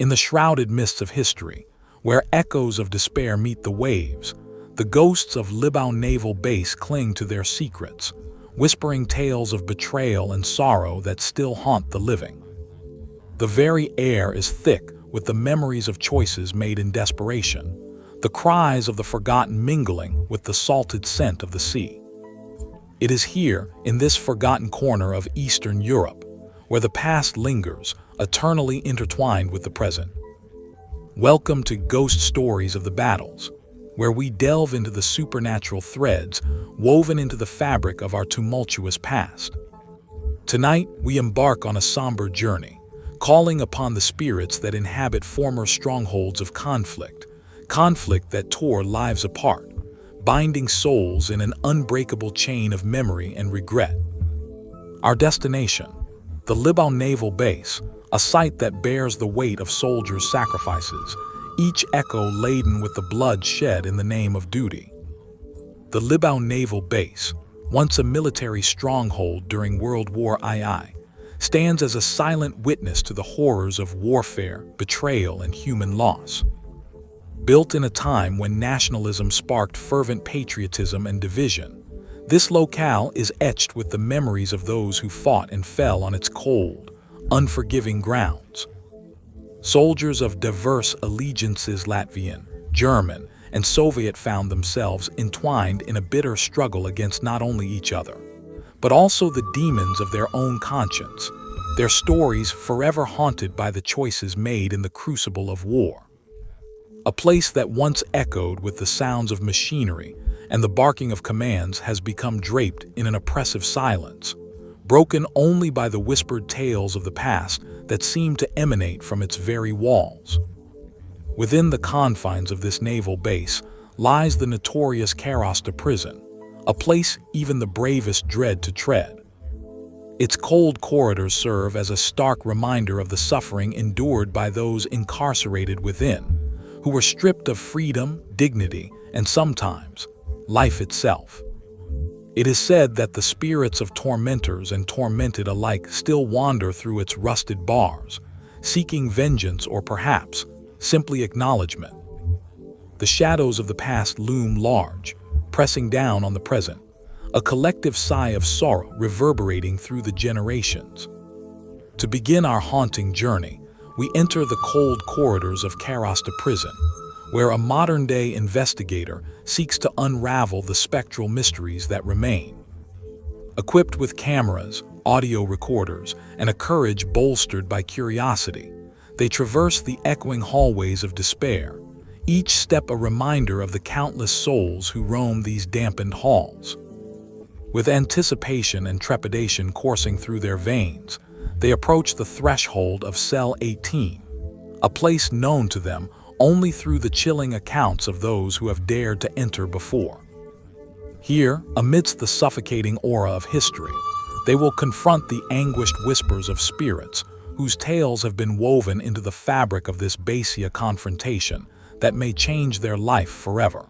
In the shrouded mists of history, where echoes of despair meet the waves, the ghosts of Libau Naval Base cling to their secrets, whispering tales of betrayal and sorrow that still haunt the living. The very air is thick with the memories of choices made in desperation, the cries of the forgotten mingling with the salted scent of the sea. It is here, in this forgotten corner of Eastern Europe, where the past lingers, eternally intertwined with the present. Welcome to Ghost Stories of the Battles, where we delve into the supernatural threads woven into the fabric of our tumultuous past. Tonight, we embark on a somber journey, calling upon the spirits that inhabit former strongholds of conflict that tore lives apart, binding souls in an unbreakable chain of memory and regret. Our destination, the Libau Naval Base, a site that bears the weight of soldiers' sacrifices, each echo laden with the blood shed in the name of duty. The Libau Naval Base, once a military stronghold during World War II, stands as a silent witness to the horrors of warfare, betrayal, and human loss. Built in a time when nationalism sparked fervent patriotism and division, this locale is etched with the memories of those who fought and fell on its cold, unforgiving grounds. Soldiers of diverse allegiances, Latvian, German, and Soviet, found themselves entwined in a bitter struggle against not only each other, but also the demons of their own conscience, their stories forever haunted by the choices made in the crucible of war. A place that once echoed with the sounds of machinery and the barking of commands has become draped in an oppressive silence, broken only by the whispered tales of the past that seem to emanate from its very walls. Within the confines of this naval base lies the notorious Karosta Prison, a place even the bravest dread to tread. Its cold corridors serve as a stark reminder of the suffering endured by those incarcerated within, who were stripped of freedom, dignity, and sometimes life itself. It is said that the spirits of tormentors and tormented alike still wander through its rusted bars, seeking vengeance or perhaps simply acknowledgement. The shadows of the past loom large, pressing down on the present, a collective sigh of sorrow reverberating through the generations. To begin our haunting journey, we enter the cold corridors of Karosta Prison, where a modern-day investigator seeks to unravel the spectral mysteries that remain. Equipped with cameras, audio recorders, and a courage bolstered by curiosity, they traverse the echoing hallways of despair, each step a reminder of the countless souls who roam these dampened halls. With anticipation and trepidation coursing through their veins, they approach the threshold of Cell 18, a place known to them only through the chilling accounts of those who have dared to enter before. Here, amidst the suffocating aura of history, they will confront the anguished whispers of spirits whose tales have been woven into the fabric of this Basia confrontation that may change their life forever.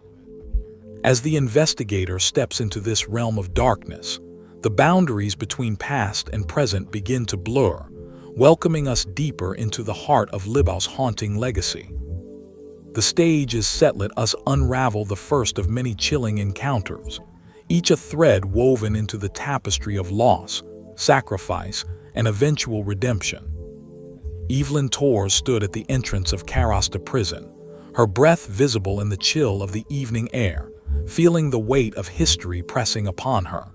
As the investigator steps into this realm of darkness, the boundaries between past and present begin to blur, welcoming us deeper into the heart of Libau's haunting legacy. The stage is set. Let us unravel the first of many chilling encounters, each a thread woven into the tapestry of loss, sacrifice, and eventual redemption. Evelyn Torres stood at the entrance of Karosta Prison, her breath visible in the chill of the evening air, feeling the weight of history pressing upon her.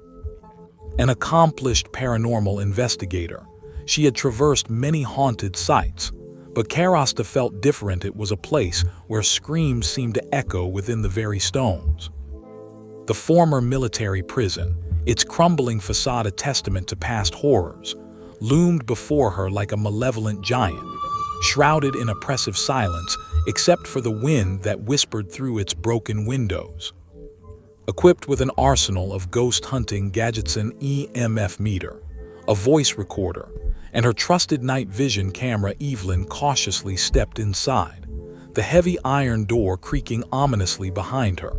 An accomplished paranormal investigator, she had traversed many haunted sites, but Karosta felt different. It was a place where screams seemed to echo within the very stones. The former military prison, its crumbling facade a testament to past horrors, loomed before her like a malevolent giant, shrouded in oppressive silence except for the wind that whispered through its broken windows. Equipped with an arsenal of ghost-hunting gadgets, an EMF meter, a voice recorder, and her trusted night vision camera, Evelyn cautiously stepped inside, the heavy iron door creaking ominously behind her.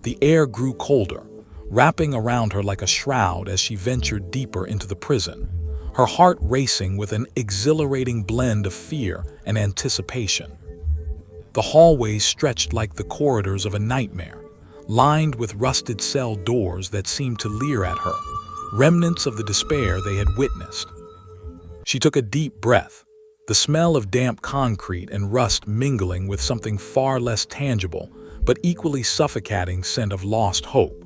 The air grew colder, wrapping around her like a shroud as she ventured deeper into the prison, her heart racing with an exhilarating blend of fear and anticipation. The hallways stretched like the corridors of a nightmare, lined with rusted cell doors that seemed to leer at her, remnants of the despair they had witnessed. She took a deep breath, the smell of damp concrete and rust mingling with something far less tangible but equally suffocating scent of lost hope.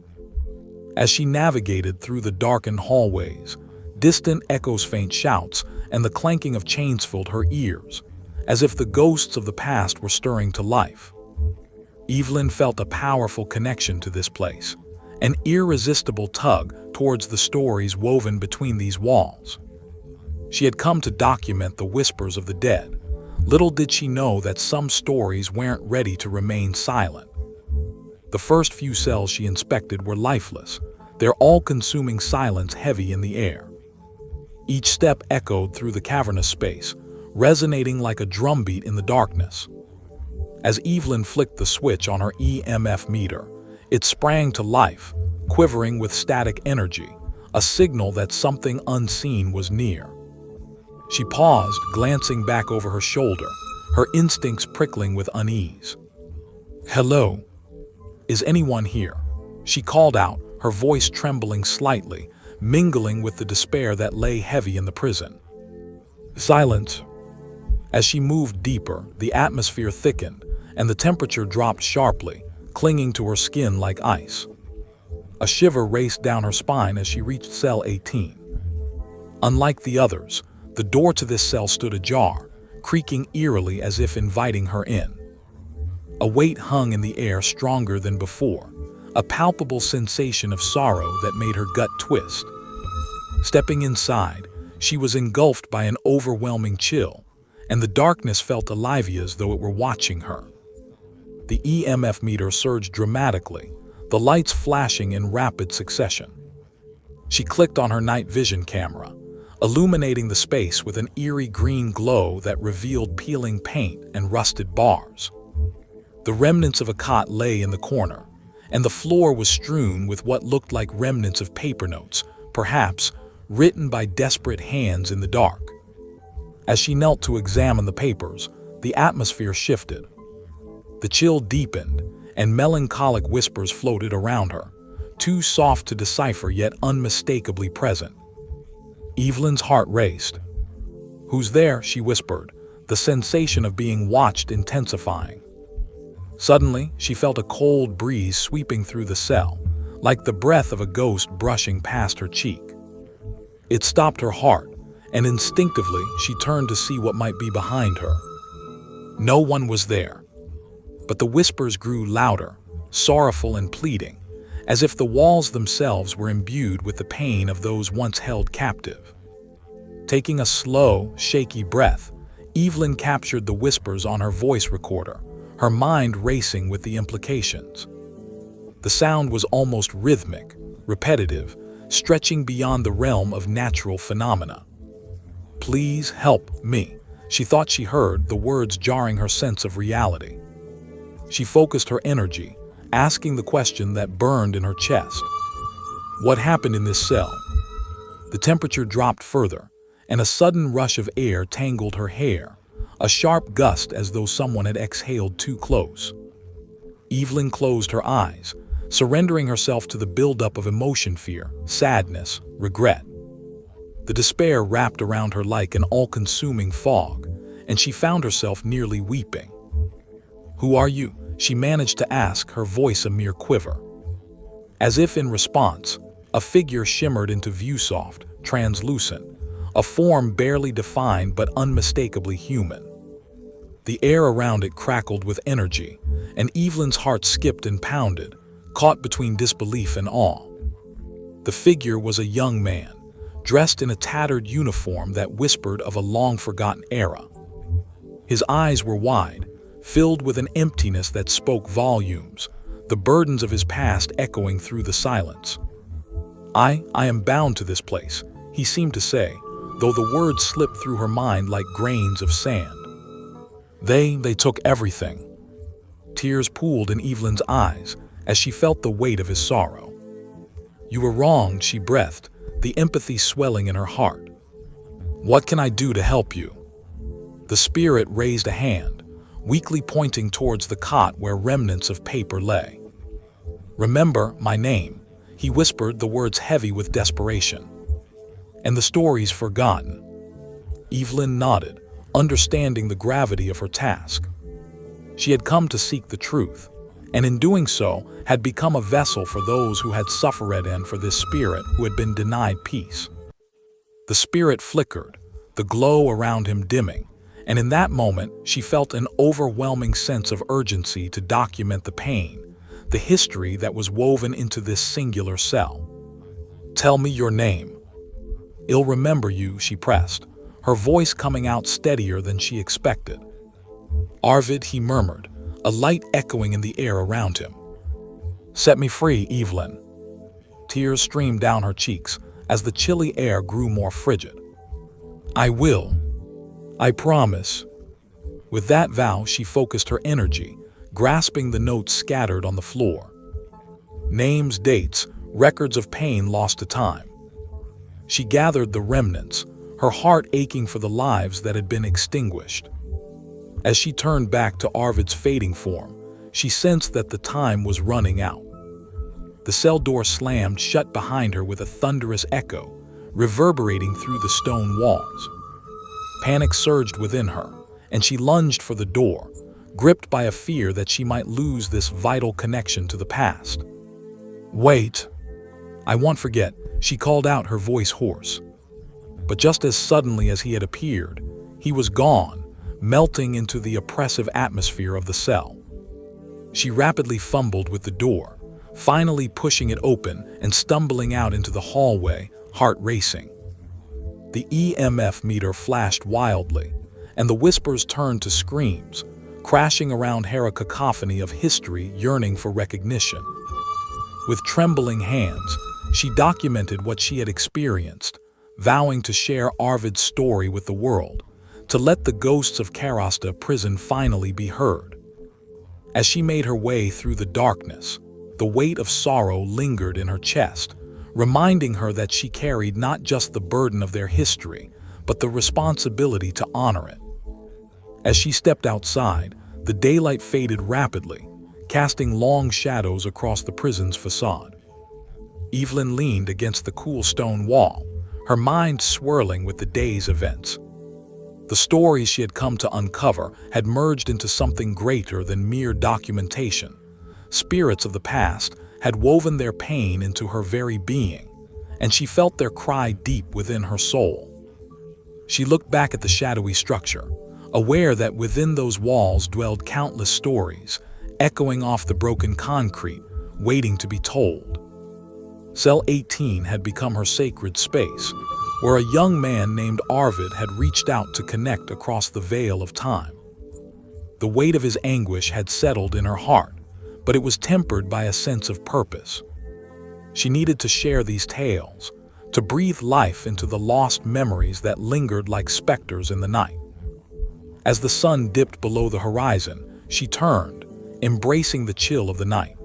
As she navigated through the darkened hallways, distant echoes, faint shouts, and the clanking of chains filled her ears, as if the ghosts of the past were stirring to life. Evelyn felt a powerful connection to this place, an irresistible tug towards the stories woven between these walls. She had come to document the whispers of the dead. Little did she know that some stories weren't ready to remain silent. The first few cells she inspected were lifeless, their all-consuming silence heavy in the air. Each step echoed through the cavernous space, resonating like a drumbeat in the darkness. As Evelyn flicked the switch on her EMF meter, it sprang to life, quivering with static energy, a signal that something unseen was near. She paused, glancing back over her shoulder, her instincts prickling with unease. "Hello? Is anyone here?" she called out, her voice trembling slightly, mingling with the despair that lay heavy in the prison. Silence. As she moved deeper, the atmosphere thickened, and the temperature dropped sharply, clinging to her skin like ice. A shiver raced down her spine as she reached cell 18. Unlike the others, the door to this cell stood ajar, creaking eerily as if inviting her in. A weight hung in the air stronger than before, a palpable sensation of sorrow that made her gut twist. Stepping inside, she was engulfed by an overwhelming chill, and the darkness felt alive as though it were watching her. The EMF meter surged dramatically, the lights flashing in rapid succession. She clicked on her night vision camera, illuminating the space with an eerie green glow that revealed peeling paint and rusted bars. The remnants of a cot lay in the corner, and the floor was strewn with what looked like remnants of paper notes, perhaps written by desperate hands in the dark. As she knelt to examine the papers, the atmosphere shifted. The chill deepened, and melancholic whispers floated around her, too soft to decipher yet unmistakably present. Evelyn's heart raced. "Who's there?" she whispered, the sensation of being watched intensifying. Suddenly, she felt a cold breeze sweeping through the cell, like the breath of a ghost brushing past her cheek. It stopped her heart, and instinctively she turned to see what might be behind her. No one was there, but the whispers grew louder, sorrowful and pleading, as if the walls themselves were imbued with the pain of those once held captive. Taking a slow, shaky breath, Evelyn captured the whispers on her voice recorder, her mind racing with the implications. The sound was almost rhythmic, repetitive, stretching beyond the realm of natural phenomena. "Please help me," she thought she heard, the words jarring her sense of reality. She focused her energy, asking the question that burned in her chest. What happened in this cell? The temperature dropped further, and a sudden rush of air tangled her hair, a sharp gust as though someone had exhaled too close. Evelyn closed her eyes, surrendering herself to the buildup of emotion, fear, sadness, regret. The despair wrapped around her like an all-consuming fog, and she found herself nearly weeping. "Who are you?" she managed to ask, her voice a mere quiver. As if in response, a figure shimmered into view, soft, translucent, a form barely defined but unmistakably human. The air around it crackled with energy, and Evelyn's heart skipped and pounded, caught between disbelief and awe. The figure was a young man, dressed in a tattered uniform that whispered of a long-forgotten era. His eyes were wide, filled with an emptiness that spoke volumes, the burdens of his past echoing through the silence. I am bound to this place," he seemed to say, though the words slipped through her mind like grains of sand. They took everything." Tears pooled in Evelyn's eyes as she felt the weight of his sorrow. "You were wronged," she breathed, the empathy swelling in her heart. What can I do to help you? The spirit raised a hand, weakly pointing towards the cot where remnants of paper lay. Remember my name, he whispered, the words heavy with desperation. And the story's forgotten. Evelyn nodded, understanding the gravity of her task. She had come to seek the truth, and in doing so had become a vessel for those who had suffered and for this spirit who had been denied peace. The spirit flickered, the glow around him dimming, and in that moment she felt an overwhelming sense of urgency to document the pain, the history that was woven into this singular cell. Tell me your name. I'll remember you, she pressed, her voice coming out steadier than she expected. Arvid, he murmured, a light echoing in the air around him. Set me free, Evelyn. Tears streamed down her cheeks as the chilly air grew more frigid. I will. I promise. With that vow, she focused her energy, grasping the notes scattered on the floor. Names, dates, records of pain lost to time. She gathered the remnants, her heart aching for the lives that had been extinguished. As she turned back to Arvid's fading form, she sensed that the time was running out. The cell door slammed shut behind her with a thunderous echo, reverberating through the stone walls. Panic surged within her, and she lunged for the door, gripped by a fear that she might lose this vital connection to the past. Wait! I won't forget, she called out, her voice hoarse. But just as suddenly as he had appeared, he was gone, melting into the oppressive atmosphere of the cell. She rapidly fumbled with the door, finally pushing it open and stumbling out into the hallway, heart racing. The EMF meter flashed wildly, and the whispers turned to screams, crashing around her, a cacophony of history yearning for recognition. With trembling hands, she documented what she had experienced, vowing to share Arvid's story with the world, to let the ghosts of Karosta Prison finally be heard. As she made her way through the darkness, the weight of sorrow lingered in her chest, reminding her that she carried not just the burden of their history, but the responsibility to honor it. As she stepped outside, the daylight faded rapidly, casting long shadows across the prison's facade. Evelyn leaned against the cool stone wall, her mind swirling with the day's events. The stories she had come to uncover had merged into something greater than mere documentation. Spirits of the past had woven their pain into her very being, and she felt their cry deep within her soul. She looked back at the shadowy structure, aware that within those walls dwelled countless stories, echoing off the broken concrete, waiting to be told. Cell 18 had become her sacred space, where a young man named Arvid had reached out to connect across the veil of time. The weight of his anguish had settled in her heart, but it was tempered by a sense of purpose. She needed to share these tales, to breathe life into the lost memories that lingered like specters in the night. As the sun dipped below the horizon, she turned, embracing the chill of the night.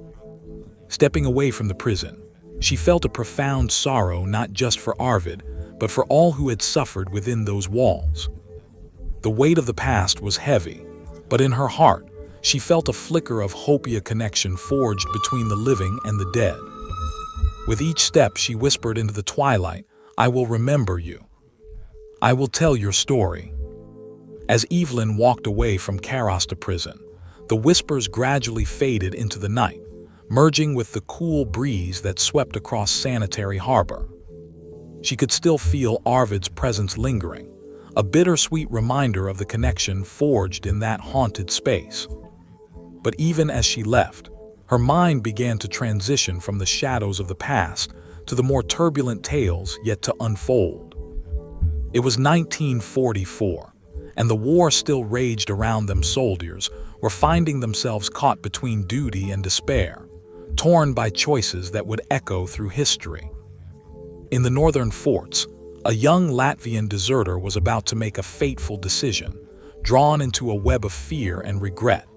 Stepping away from the prison, she felt a profound sorrow not just for Arvid, but for all who had suffered within those walls. The weight of the past was heavy, but in her heart, she felt a flicker of hope, a connection forged between the living and the dead. With each step, she whispered into the twilight, I will remember you. I will tell your story. As Evelyn walked away from Karosta Prison, the whispers gradually faded into the night, merging with the cool breeze that swept across Sanitary Harbor. She could still feel Arvid's presence lingering, a bittersweet reminder of the connection forged in that haunted space. But even as she left, her mind began to transition from the shadows of the past to the more turbulent tales yet to unfold. It was 1944, and the war still raged around them. Soldiers were finding themselves caught between duty and despair, torn by choices that would echo through history. In the northern forts, a young Latvian deserter was about to make a fateful decision, drawn into a web of fear and regret.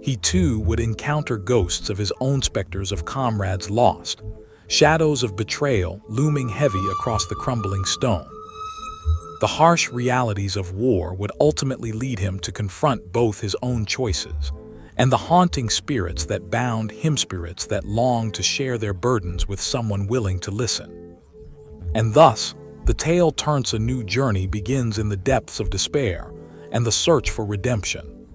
He too would encounter ghosts of his own, specters of comrades lost, shadows of betrayal looming heavy across the crumbling stone. The harsh realities of war would ultimately lead him to confront both his own choices and the haunting spirits that bound him, spirits that longed to share their burdens with someone willing to listen. And thus, the tale turns. A new journey begins in the depths of despair and the search for redemption.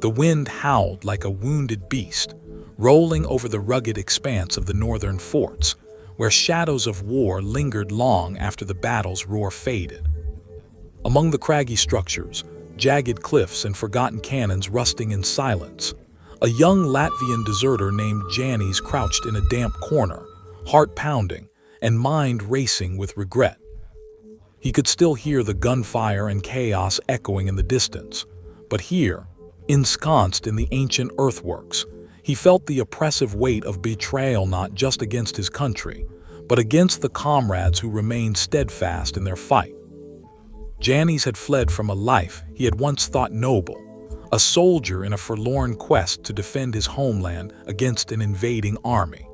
The wind howled like a wounded beast, rolling over the rugged expanse of the northern forts, where shadows of war lingered long after the battle's roar faded. Among the craggy structures, jagged cliffs and forgotten cannons rusting in silence, a young Latvian deserter named Janis crouched in a damp corner, heart pounding and mind racing with regret. He could still hear the gunfire and chaos echoing in the distance, but here, ensconced in the ancient earthworks, he felt the oppressive weight of betrayal, not just against his country, but against the comrades who remained steadfast in their fight. Janis had fled from a life he had once thought noble, a soldier in a forlorn quest to defend his homeland against an invading army.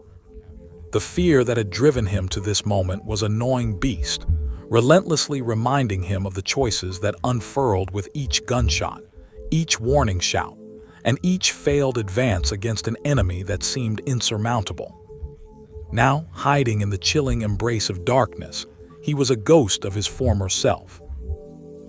The fear that had driven him to this moment was a gnawing beast, relentlessly reminding him of the choices that unfurled with each gunshot, each warning shout, and each failed advance against an enemy that seemed insurmountable. Now, hiding in the chilling embrace of darkness, he was a ghost of his former self.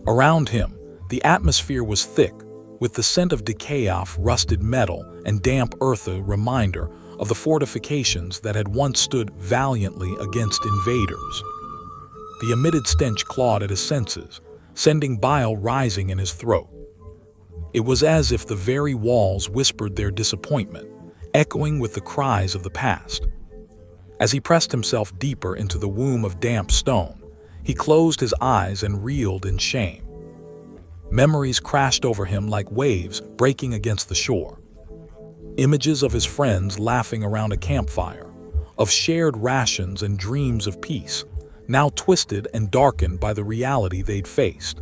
Around him, the atmosphere was thick, with the scent of decay off rusted metal and damp earth, a reminder of the fortifications that had once stood valiantly against invaders. The emitted stench clawed at his senses, sending bile rising in his throat. It was as if the very walls whispered their disappointment, echoing with the cries of the past. As he pressed himself deeper into the womb of damp stone, he closed his eyes and reeled in shame. Memories crashed over him like waves breaking against the shore. Images of his friends laughing around a campfire, of shared rations and dreams of peace, now twisted and darkened by the reality they'd faced.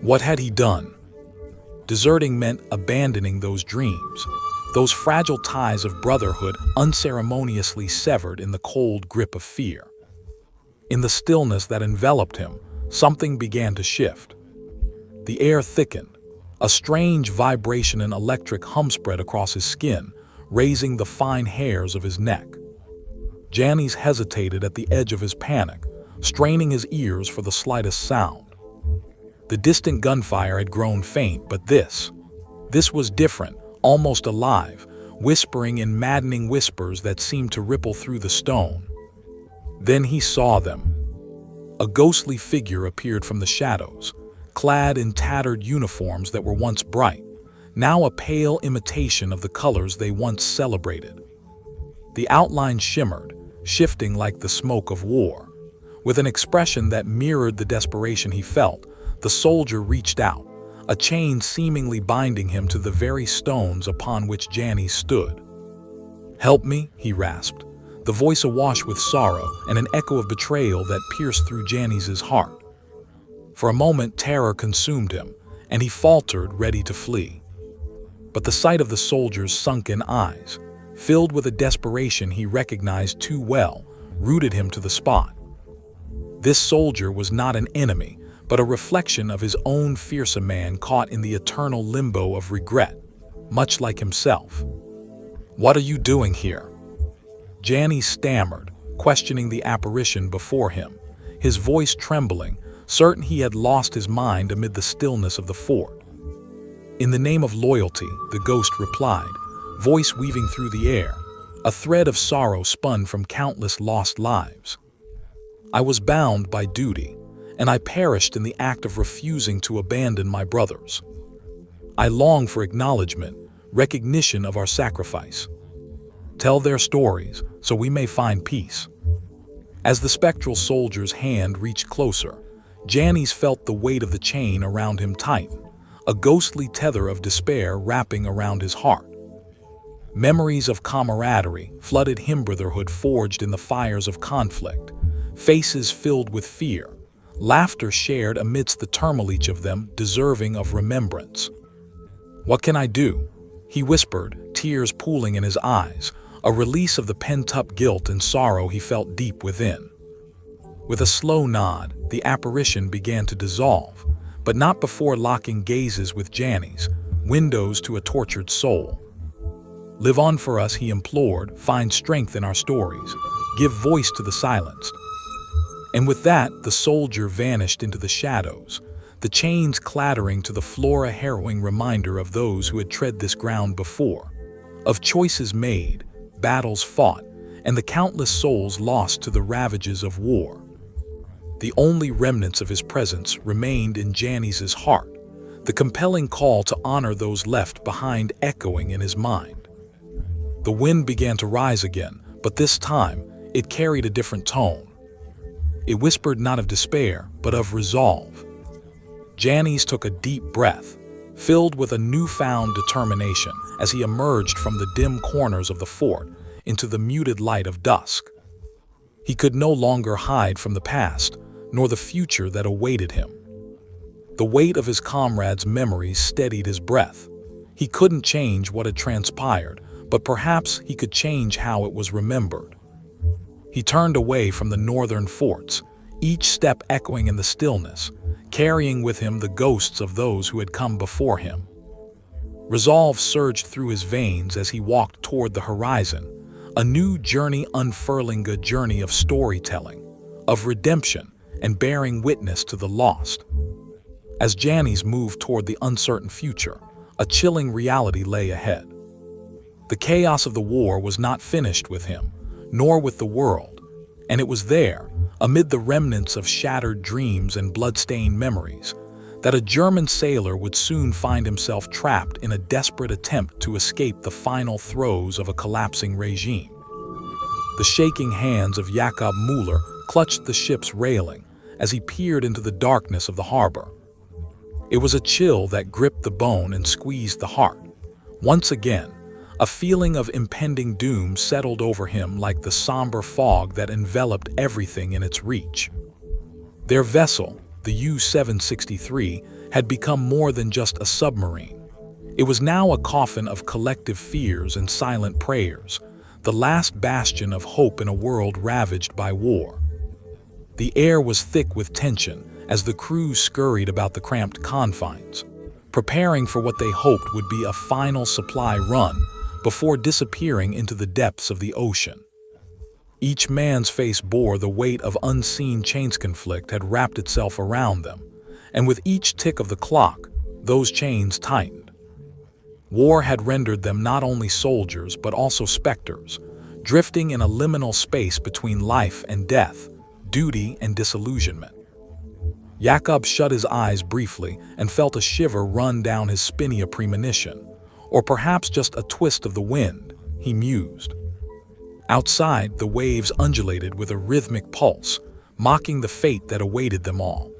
What had he done? Deserting meant abandoning those dreams, those fragile ties of brotherhood unceremoniously severed in the cold grip of fear. In the stillness that enveloped him, something began to shift. The air thickened, a strange vibration and electric hum spread across his skin, raising the fine hairs of his neck. Janis hesitated at the edge of his panic, straining his ears for the slightest sound. The distant gunfire had grown faint, but this was different, almost alive, whispering in maddening whispers that seemed to ripple through the stone. Then he saw them. A ghostly figure appeared from the shadows, clad in tattered uniforms that were once bright, now a pale imitation of the colors they once celebrated. The outline shimmered, shifting like the smoke of war. With an expression that mirrored the desperation he felt, the soldier reached out, a chain seemingly binding him to the very stones upon which Janis stood. "Help me," he rasped, the voice awash with sorrow and an echo of betrayal that pierced through Janis's heart. For a moment, terror consumed him, and he faltered, ready to flee. But the sight of the soldier's sunken eyes, filled with a desperation he recognized too well, rooted him to the spot. This soldier was not an enemy, but a reflection of his own fearsome man caught in the eternal limbo of regret, much like himself. "What are you doing here?" Janis stammered, questioning the apparition before him, his voice trembling, certain he had lost his mind amid the stillness of the fort. "In the name of loyalty," the ghost replied, voice weaving through the air, a thread of sorrow spun from countless lost lives. "I was bound by duty, and I perished in the act of refusing to abandon my brothers. I long for acknowledgement, recognition of our sacrifice. Tell their stories, so we may find peace." As the spectral soldier's hand reached closer, Janis felt the weight of the chain around him tighten, a ghostly tether of despair wrapping around his heart. Memories of camaraderie flooded him, brotherhood forged in the fires of conflict, faces filled with fear, laughter shared amidst the turmoil, each of them deserving of remembrance. "What can I do?" he whispered, tears pooling in his eyes, a release of the pent-up guilt and sorrow he felt deep within. With a slow nod, the apparition began to dissolve, but not before locking gazes with Jani's, windows to a tortured soul. "Live on for us," he implored, "find strength in our stories, give voice to the silenced." And with that, the soldier vanished into the shadows, the chains clattering to the floor, a harrowing reminder of those who had tread this ground before, of choices made, battles fought, and the countless souls lost to the ravages of war. The only remnants of his presence remained in Janice's heart, the compelling call to honor those left behind echoing in his mind. The wind began to rise again, but this time it carried a different tone. It whispered not of despair, but of resolve. Janice took a deep breath, filled with a newfound determination as he emerged from the dim corners of the fort into the muted light of dusk. He could no longer hide from the past, nor the future that awaited him. The weight of his comrades' memories steadied his breath. He couldn't change what had transpired, but perhaps he could change how it was remembered. He turned away from the northern forts, each step echoing in the stillness, carrying with him the ghosts of those who had come before him. Resolve surged through his veins as he walked toward the horizon, a new journey unfurling, a journey of storytelling, of redemption, and bearing witness to the lost. As Janice moved toward the uncertain future, a chilling reality lay ahead. The chaos of the war was not finished with him, nor with the world, and it was there, amid the remnants of shattered dreams and blood-stained memories, that a German sailor would soon find himself trapped in a desperate attempt to escape the final throes of a collapsing regime. The shaking hands of Jakob Müller clutched the ship's railing as he peered into the darkness of the harbor. It was a chill that gripped the bone and squeezed the heart. Once again, a feeling of impending doom settled over him like the somber fog that enveloped everything in its reach. Their vessel, the U-763, had become more than just a submarine. It was now a coffin of collective fears and silent prayers, the last bastion of hope in a world ravaged by war. The air was thick with tension as the crew scurried about the cramped confines, preparing for what they hoped would be a final supply run before disappearing into the depths of the ocean. Each man's face bore the weight of unseen chains. Conflict had wrapped itself around them, and with each tick of the clock, those chains tightened. War had rendered them not only soldiers but also specters, drifting in a liminal space between life and death, duty and disillusionment. Jakob shut his eyes briefly and felt a shiver run down his spine. A premonition, or perhaps just a twist of the wind, he mused. Outside, the waves undulated with a rhythmic pulse, mocking the fate that awaited them all.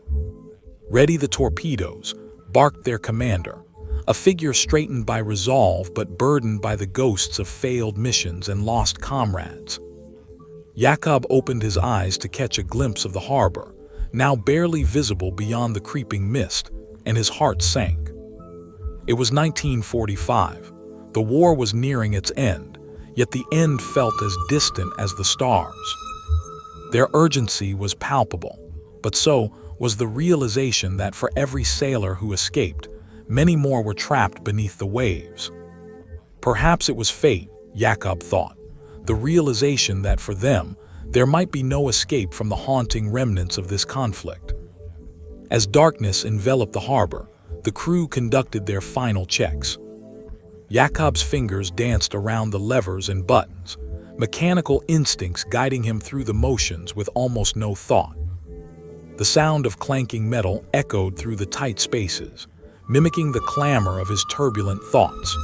"Ready the torpedoes," barked their commander, a figure straightened by resolve but burdened by the ghosts of failed missions and lost comrades. Jakob opened his eyes to catch a glimpse of the harbor, now barely visible beyond the creeping mist, and his heart sank. It was 1945. The war was nearing its end, yet the end felt as distant as the stars. Their urgency was palpable, but so was the realization that for every sailor who escaped, many more were trapped beneath the waves. Perhaps it was fate, Jakob thought, the realization that for them, there might be no escape from the haunting remnants of this conflict. As darkness enveloped the harbor, the crew conducted their final checks. Jakob's fingers danced around the levers and buttons, mechanical instincts guiding him through the motions with almost no thought. The sound of clanking metal echoed through the tight spaces, mimicking the clamor of his turbulent thoughts.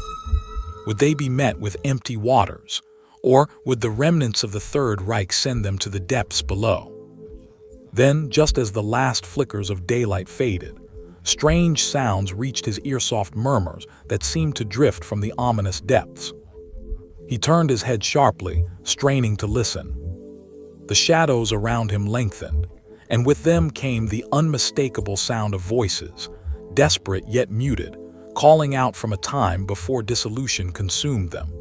Would they be met with empty waters, or would the remnants of the Third Reich send them to the depths below? Then, just as the last flickers of daylight faded, strange sounds reached his ear, soft murmurs that seemed to drift from the ominous depths. He turned his head sharply, straining to listen. The shadows around him lengthened, and with them came the unmistakable sound of voices, desperate yet muted, calling out from a time before dissolution consumed them.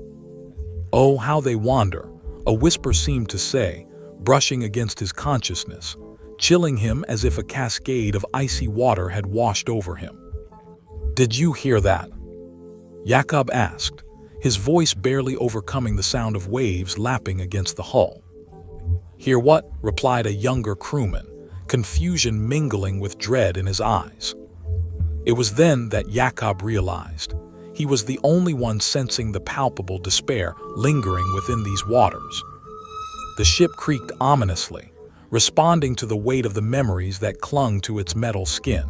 "Oh, how they wander," a whisper seemed to say, brushing against his consciousness. chilling him as if a cascade of icy water had washed over him. "Did you hear that?" Jakob asked, his voice barely overcoming the sound of waves lapping against the hull. "Hear what?" replied a younger crewman, confusion mingling with dread in his eyes. It was then that Jakob realized he was the only one sensing the palpable despair lingering within these waters. The ship creaked ominously, responding to the weight of the memories that clung to its metal skin.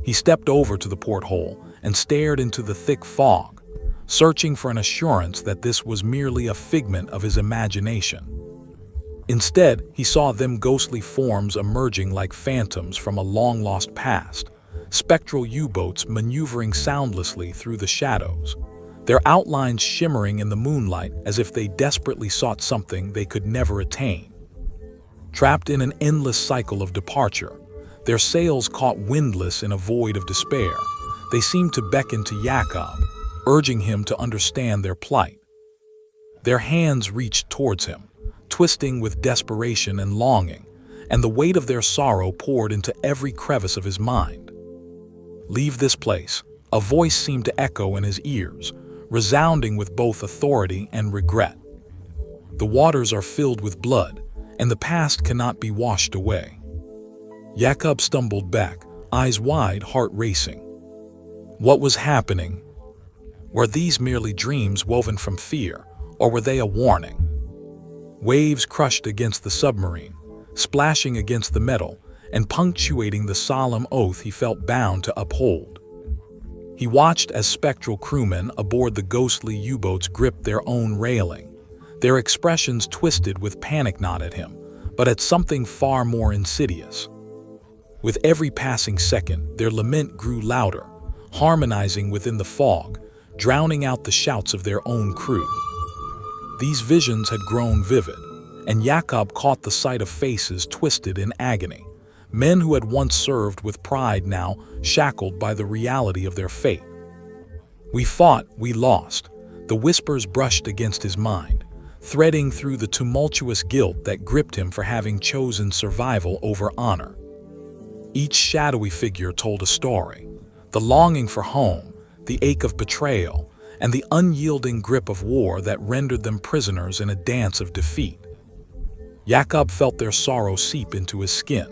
He stepped over to the porthole and stared into the thick fog, searching for an assurance that this was merely a figment of his imagination. Instead, he saw them ghostly forms emerging like phantoms from a long-lost past, spectral U-boats maneuvering soundlessly through the shadows, their outlines shimmering in the moonlight as if they desperately sought something they could never attain. Trapped in an endless cycle of departure, their sails caught windlass in a void of despair, they seemed to beckon to Jakob, urging him to understand their plight. Their hands reached towards him, twisting with desperation and longing, and the weight of their sorrow poured into every crevice of his mind. "Leave this place," a voice seemed to echo in his ears, resounding with both authority and regret. "The waters are filled with blood, and the past cannot be washed away." Jakob stumbled back, eyes wide, heart racing. What was happening? Were these merely dreams woven from fear, or were they a warning? Waves crushed against the submarine, splashing against the metal, and punctuating the solemn oath he felt bound to uphold. He watched as spectral crewmen aboard the ghostly U-boats gripped their own railing, their expressions twisted with panic not at him, but at something far more insidious. With every passing second, their lament grew louder, harmonizing within the fog, drowning out the shouts of their own crew. These visions had grown vivid, and Jakob caught the sight of faces twisted in agony. Men who had once served with pride now shackled by the reality of their fate. "We fought, we lost," the whispers brushed against his mind, threading through the tumultuous guilt that gripped him for having chosen survival over honor. Each shadowy figure told a story, the longing for home, the ache of betrayal, and the unyielding grip of war that rendered them prisoners in a dance of defeat. Jakob felt their sorrow seep into his skin,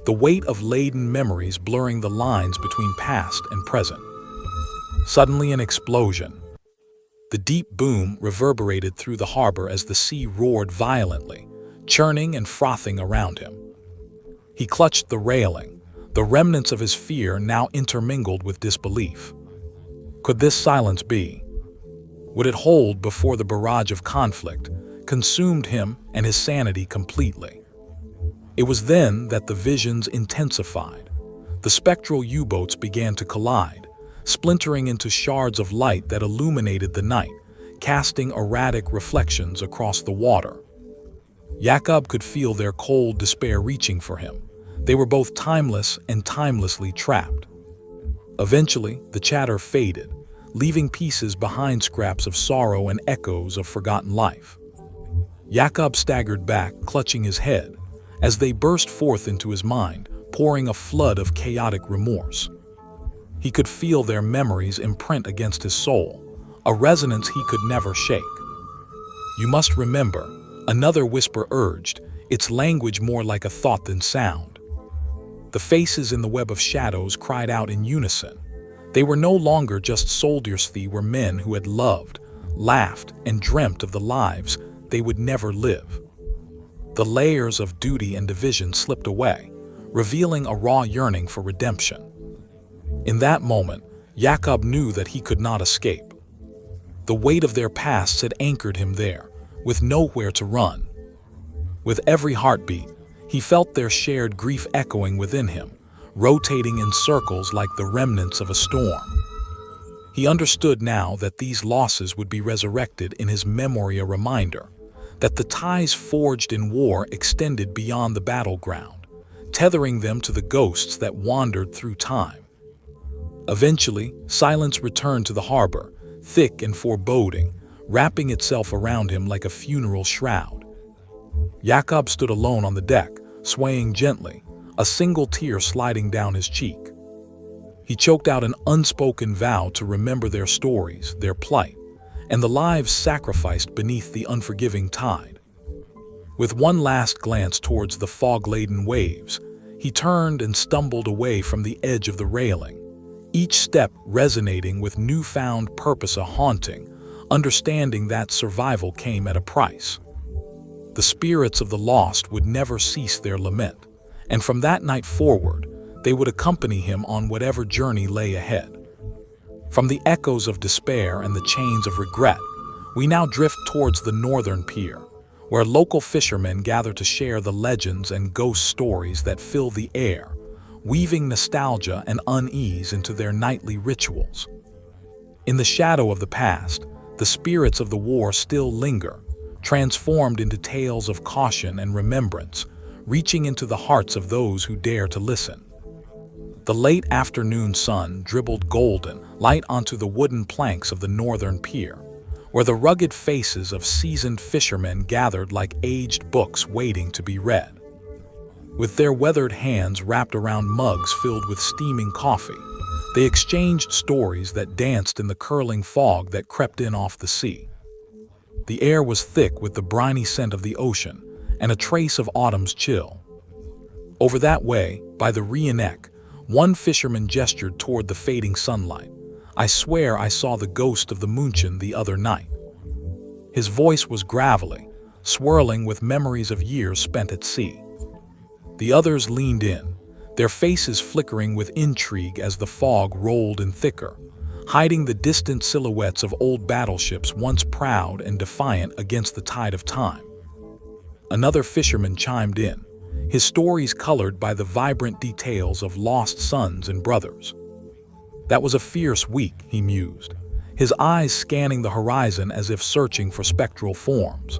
the weight of laden memories blurring the lines between past and present. Suddenly an explosion. The deep boom reverberated through the harbor as the sea roared violently, churning and frothing around him. He clutched the railing, the remnants of his fear now intermingled with disbelief. Could this silence be? Would it hold before the barrage of conflict consumed him and his sanity completely? It was then that the visions intensified. The spectral U-boats began to collide, splintering into shards of light that illuminated the night, casting erratic reflections across the water. Jakob could feel their cold despair reaching for him. They were both timeless and timelessly trapped. Eventually, the chatter faded, leaving pieces behind, scraps of sorrow and echoes of forgotten life. Jakob staggered back, clutching his head, as they burst forth into his mind, pouring a flood of chaotic remorse. He could feel their memories imprint against his soul, a resonance he could never shake. "You must remember," another whisper urged, its language more like a thought than sound. The faces in the web of shadows cried out in unison. They were no longer just soldiers, they were men who had loved, laughed, and dreamt of the lives they would never live. The layers of duty and division slipped away, revealing a raw yearning for redemption. In that moment, Jakob knew that he could not escape. The weight of their pasts had anchored him there, with nowhere to run. With every heartbeat, he felt their shared grief echoing within him, rotating in circles like the remnants of a storm. He understood now that these losses would be resurrected in his memory, a reminder that the ties forged in war extended beyond the battleground, tethering them to the ghosts that wandered through time. Eventually, silence returned to the harbor, thick and foreboding, wrapping itself around him like a funeral shroud. Jakob stood alone on the deck, swaying gently, a single tear sliding down his cheek. He choked out an unspoken vow to remember their stories, their plight, and the lives sacrificed beneath the unforgiving tide. With one last glance towards the fog-laden waves, he turned and stumbled away from the edge of the railing, each step resonating with newfound purpose, a haunting, understanding that survival came at a price. The spirits of the lost would never cease their lament, and from that night forward, they would accompany him on whatever journey lay ahead. From the echoes of despair and the chains of regret, we now drift towards the northern pier, where local fishermen gather to share the legends and ghost stories that fill the air, weaving nostalgia and unease into their nightly rituals. In the shadow of the past, the spirits of the war still linger, transformed into tales of caution and remembrance, reaching into the hearts of those who dare to listen. The late afternoon sun dribbled golden light onto the wooden planks of the northern pier, where the rugged faces of seasoned fishermen gathered like aged books waiting to be read. With their weathered hands wrapped around mugs filled with steaming coffee, they exchanged stories that danced in the curling fog that crept in off the sea. The air was thick with the briny scent of the ocean and a trace of autumn's chill. Over that way, by the Reenek, one fisherman gestured toward the fading sunlight. "I swear I saw the ghost of the Munchen the other night." His voice was gravelly, swirling with memories of years spent at sea. The others leaned in, their faces flickering with intrigue as the fog rolled in thicker, hiding the distant silhouettes of old battleships once proud and defiant against the tide of time. Another fisherman chimed in, his stories colored by the vibrant details of lost sons and brothers. "That was a fierce week," he mused, his eyes scanning the horizon as if searching for spectral forms.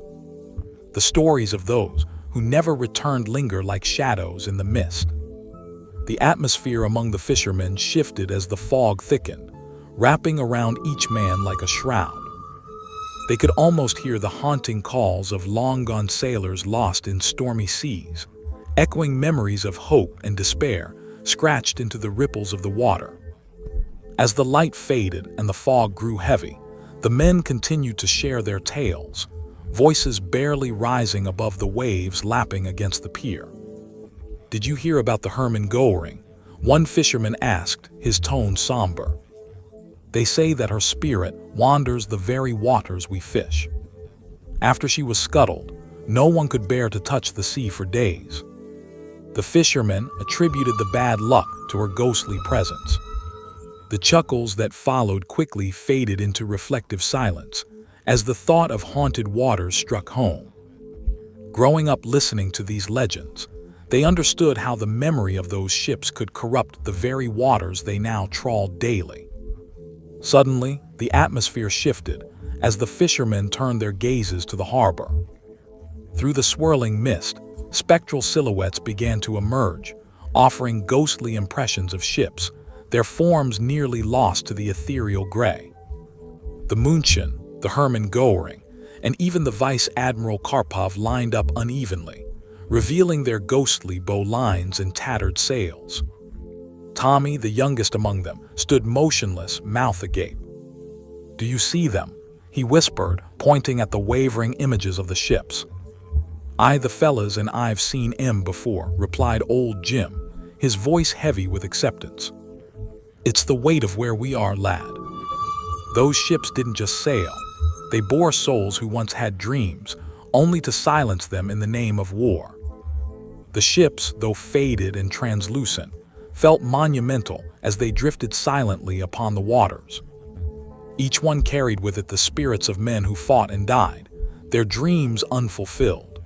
The stories of those who never returned linger like shadows in the mist. The atmosphere among the fishermen shifted as the fog thickened, wrapping around each man like a shroud. They could almost hear the haunting calls of long-gone sailors lost in stormy seas, echoing memories of hope and despair scratched into the ripples of the water. As the light faded and the fog grew heavy, the men continued to share their tales, voices barely rising above the waves lapping against the pier. "Did you hear about the Hermann Goering?" one fisherman asked, his tone somber. "They say that her spirit wanders the very waters we fish. After she was scuttled, no one could bear to touch the sea for days." The fishermen attributed the bad luck to her ghostly presence. The chuckles that followed quickly faded into reflective silence as the thought of haunted waters struck home. Growing up listening to these legends, they understood how the memory of those ships could corrupt the very waters they now trawled daily. Suddenly, the atmosphere shifted as the fishermen turned their gazes to the harbor. Through the swirling mist, spectral silhouettes began to emerge, offering ghostly impressions of ships, their forms nearly lost to the ethereal gray. The Munchen, the Hermann Goering, and even the Vice Admiral Karpov lined up unevenly, revealing their ghostly bowlines and tattered sails. Tommy, the youngest among them, stood motionless, mouth agape. "Do you see them?" he whispered, pointing at the wavering images of the ships. "Aye, the fellas and I've seen 'em before," replied old Jim, his voice heavy with acceptance. "It's the weight of where we are, lad. Those ships didn't just sail. They bore souls who once had dreams, only to silence them in the name of war. The ships, though faded and translucent, felt monumental as they drifted silently upon the waters. Each one carried with it the spirits of men who fought and died, their dreams unfulfilled.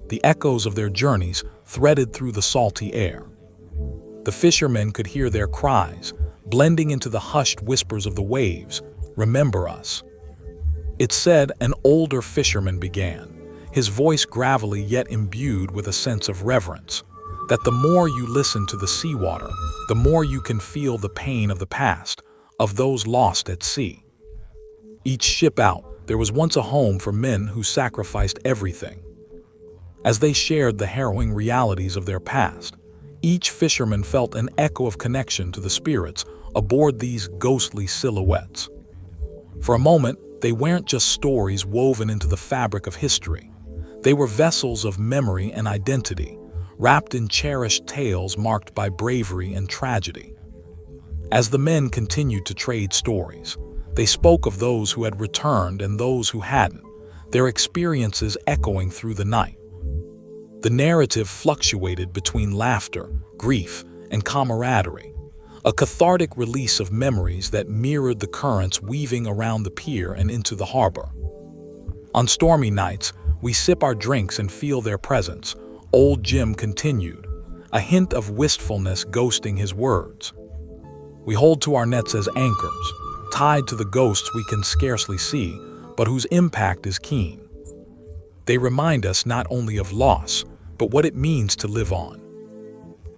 The echoes of their journeys threaded through the salty air. The fishermen could hear their cries, blending into the hushed whispers of the waves, 'Remember us.'" It said an older fisherman began, his voice gravelly yet imbued with a sense of reverence, that the more you listen to the seawater, the more you can feel the pain of the past, of those lost at sea. Each ship out, there was once a home for men who sacrificed everything. As they shared the harrowing realities of their past, each fisherman felt an echo of connection to the spirits aboard these ghostly silhouettes. For a moment, they weren't just stories woven into the fabric of history. They were vessels of memory and identity, wrapped in cherished tales marked by bravery and tragedy. As the men continued to trade stories, they spoke of those who had returned and those who hadn't, their experiences echoing through the night. The narrative fluctuated between laughter, grief, and camaraderie, a cathartic release of memories that mirrored the currents weaving around the pier and into the harbor. On stormy nights, we sip our drinks and feel their presence, Old Jim continued, a hint of wistfulness ghosting his words. We hold to our nets as anchors, tied to the ghosts we can scarcely see, but whose impact is keen. They remind us not only of loss, but what it means to live on.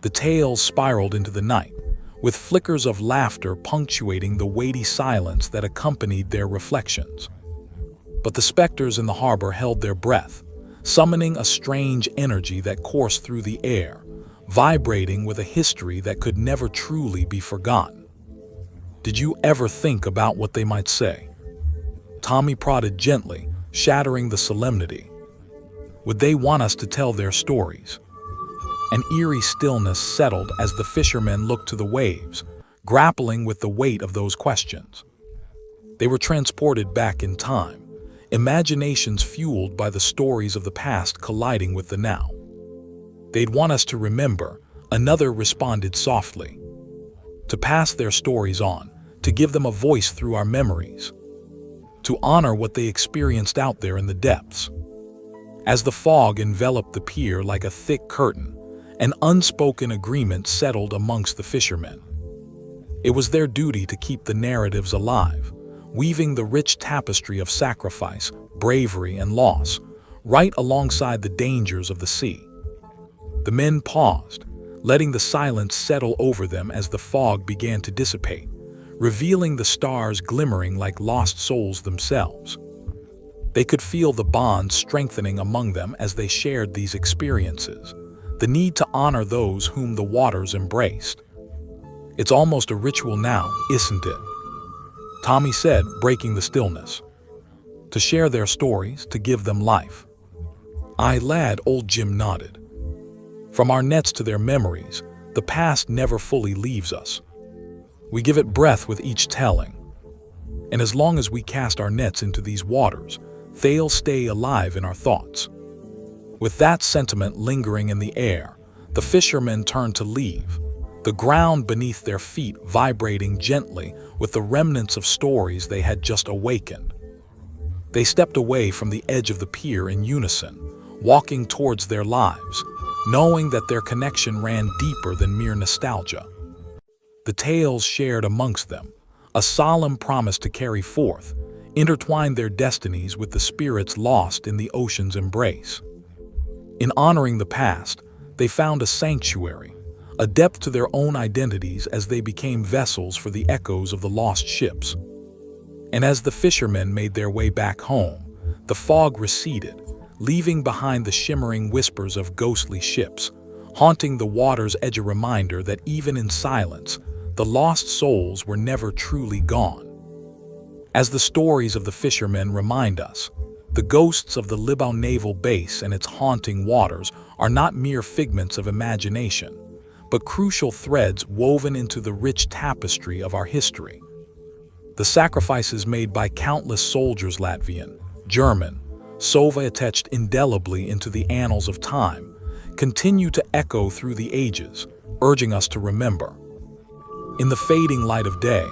The tales spiraled into the night, with flickers of laughter punctuating the weighty silence that accompanied their reflections. But the specters in the harbor held their breath, summoning a strange energy that coursed through the air, vibrating with a history that could never truly be forgotten. Did you ever think about what they might say? Tommy prodded gently, shattering the solemnity. Would they want us to tell their stories? An eerie stillness settled as the fishermen looked to the waves, grappling with the weight of those questions. They were transported back in time, imaginations fueled by the stories of the past colliding with the now. They'd want us to remember, another responded softly. To pass their stories on, to give them a voice through our memories. To honor what they experienced out there in the depths. As the fog enveloped the pier like a thick curtain, an unspoken agreement settled amongst the fishermen. It was their duty to keep the narratives alive, weaving the rich tapestry of sacrifice, bravery, and loss, right alongside the dangers of the sea. The men paused, letting the silence settle over them as the fog began to dissipate, revealing the stars glimmering like lost souls themselves. They could feel the bond strengthening among them as they shared these experiences, the need to honor those whom the waters embraced. It's almost a ritual now, isn't it? Tommy said, breaking the stillness. To share their stories, to give them life. Aye, lad, Old Jim nodded. From our nets to their memories, the past never fully leaves us. We give it breath with each telling. And as long as we cast our nets into these waters, they'll stay alive in our thoughts. With that sentiment lingering in the air, the fishermen turned to leave, the ground beneath their feet vibrating gently with the remnants of stories they had just awakened. They stepped away from the edge of the pier in unison, walking towards their lives, knowing that their connection ran deeper than mere nostalgia. The tales shared amongst them, a solemn promise to carry forth, intertwined their destinies with the spirits lost in the ocean's embrace. In honoring the past, they found a sanctuary, a depth to their own identities as they became vessels for the echoes of the lost ships. And as the fishermen made their way back home, the fog receded, leaving behind the shimmering whispers of ghostly ships, haunting the water's edge, a reminder that even in silence, the lost souls were never truly gone. As the stories of the fishermen remind us, the ghosts of the Libau Naval Base and its haunting waters are not mere figments of imagination, but crucial threads woven into the rich tapestry of our history. The sacrifices made by countless soldiers, Latvian, German, Soviet, etched indelibly into the annals of time, continue to echo through the ages, urging us to remember. In the fading light of day,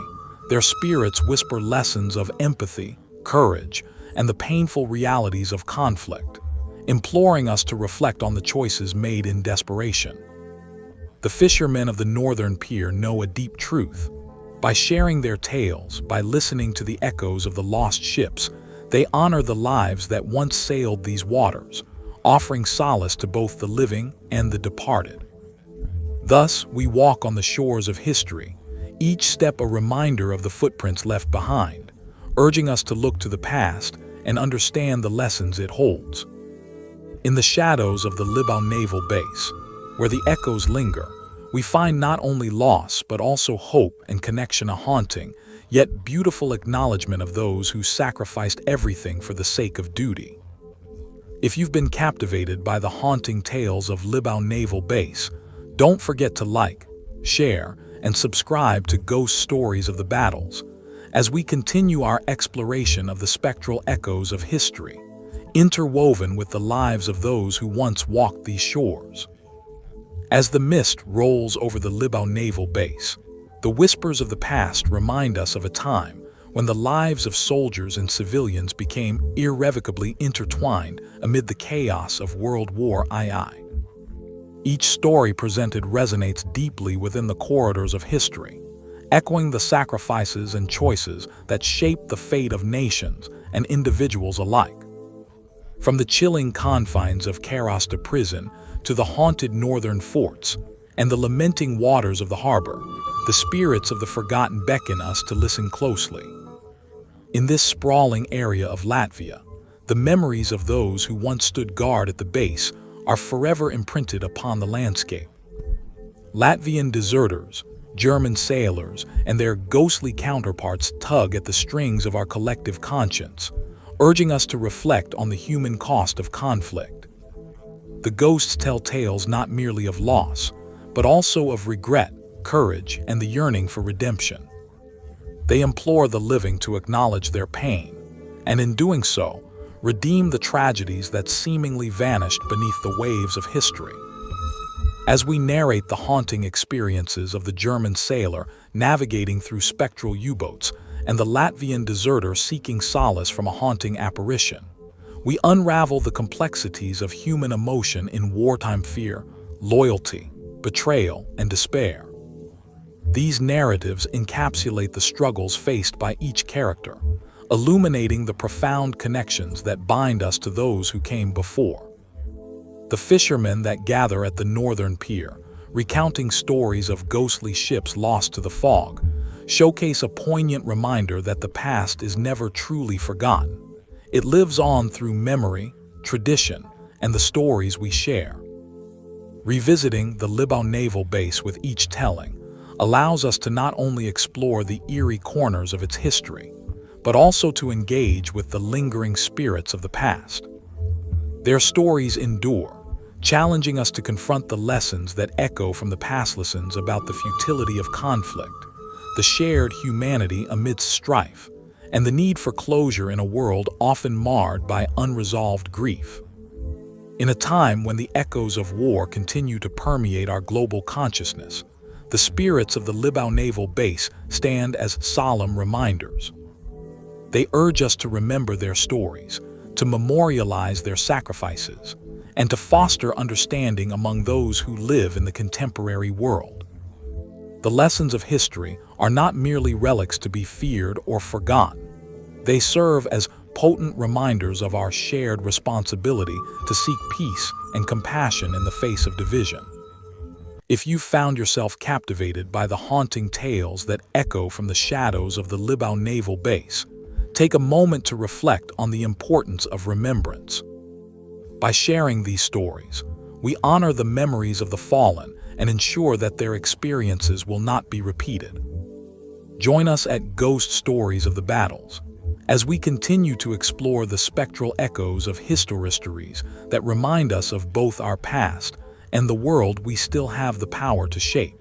their spirits whisper lessons of empathy, courage, and the painful realities of conflict, imploring us to reflect on the choices made in desperation. The fishermen of the northern pier know a deep truth. By sharing their tales, by listening to the echoes of the lost ships, they honor the lives that once sailed these waters, offering solace to both the living and the departed. Thus, we walk on the shores of history, each step a reminder of the footprints left behind, urging us to look to the past and understand the lessons it holds. In the shadows of the Libau Naval Base, where the echoes linger, we find not only loss but also hope and connection, a haunting, yet beautiful acknowledgement of those who sacrificed everything for the sake of duty. If you've been captivated by the haunting tales of Libau Naval Base, don't forget to like, share, and subscribe to Ghost Stories of the Battles, as we continue our exploration of the spectral echoes of history, interwoven with the lives of those who once walked these shores. As the mist rolls over the Libau Naval Base, the whispers of the past remind us of a time when the lives of soldiers and civilians became irrevocably intertwined amid the chaos of World War II. Each story presented resonates deeply within the corridors of history, echoing the sacrifices and choices that shaped the fate of nations and individuals alike. From the chilling confines of Karosta Prison to the haunted northern forts and the lamenting waters of the harbor, the spirits of the forgotten beckon us to listen closely. In this sprawling area of Latvia, the memories of those who once stood guard at the base are forever imprinted upon the landscape. Latvian deserters, German sailors, and their ghostly counterparts tug at the strings of our collective conscience, urging us to reflect on the human cost of conflict. The ghosts tell tales not merely of loss, but also of regret, courage, and the yearning for redemption. They implore the living to acknowledge their pain, and in doing so, redeem the tragedies that seemingly vanished beneath the waves of history. As we narrate the haunting experiences of the German sailor navigating through spectral U-boats and the Latvian deserter seeking solace from a haunting apparition, we unravel the complexities of human emotion in wartime: fear, loyalty, betrayal, and despair. These narratives encapsulate the struggles faced by each character, illuminating the profound connections that bind us to those who came before. The fishermen that gather at the northern pier, recounting stories of ghostly ships lost to the fog, showcase a poignant reminder that the past is never truly forgotten. It lives on through memory, tradition, and the stories we share. Revisiting the Libau Naval Base with each telling allows us to not only explore the eerie corners of its history, but also to engage with the lingering spirits of the past. Their stories endure, challenging us to confront the lessons that echo from the past, lessons about the futility of conflict, the shared humanity amidst strife, and the need for closure in a world often marred by unresolved grief. In a time when the echoes of war continue to permeate our global consciousness, the spirits of the Libau Naval Base stand as solemn reminders. They urge us to remember their stories, to memorialize their sacrifices, and to foster understanding among those who live in the contemporary world. The lessons of history are not merely relics to be feared or forgotten. They serve as potent reminders of our shared responsibility to seek peace and compassion in the face of division. If you found yourself captivated by the haunting tales that echo from the shadows of the Libau Naval Base, take a moment to reflect on the importance of remembrance. By sharing these stories, we honor the memories of the fallen and ensure that their experiences will not be repeated. Join us at Ghost Stories of the Battles, as we continue to explore the spectral echoes of histories that remind us of both our past and the world we still have the power to shape.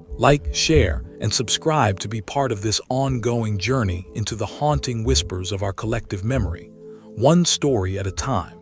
Like, share, and subscribe to be part of this ongoing journey into the haunting whispers of our collective memory, one story at a time.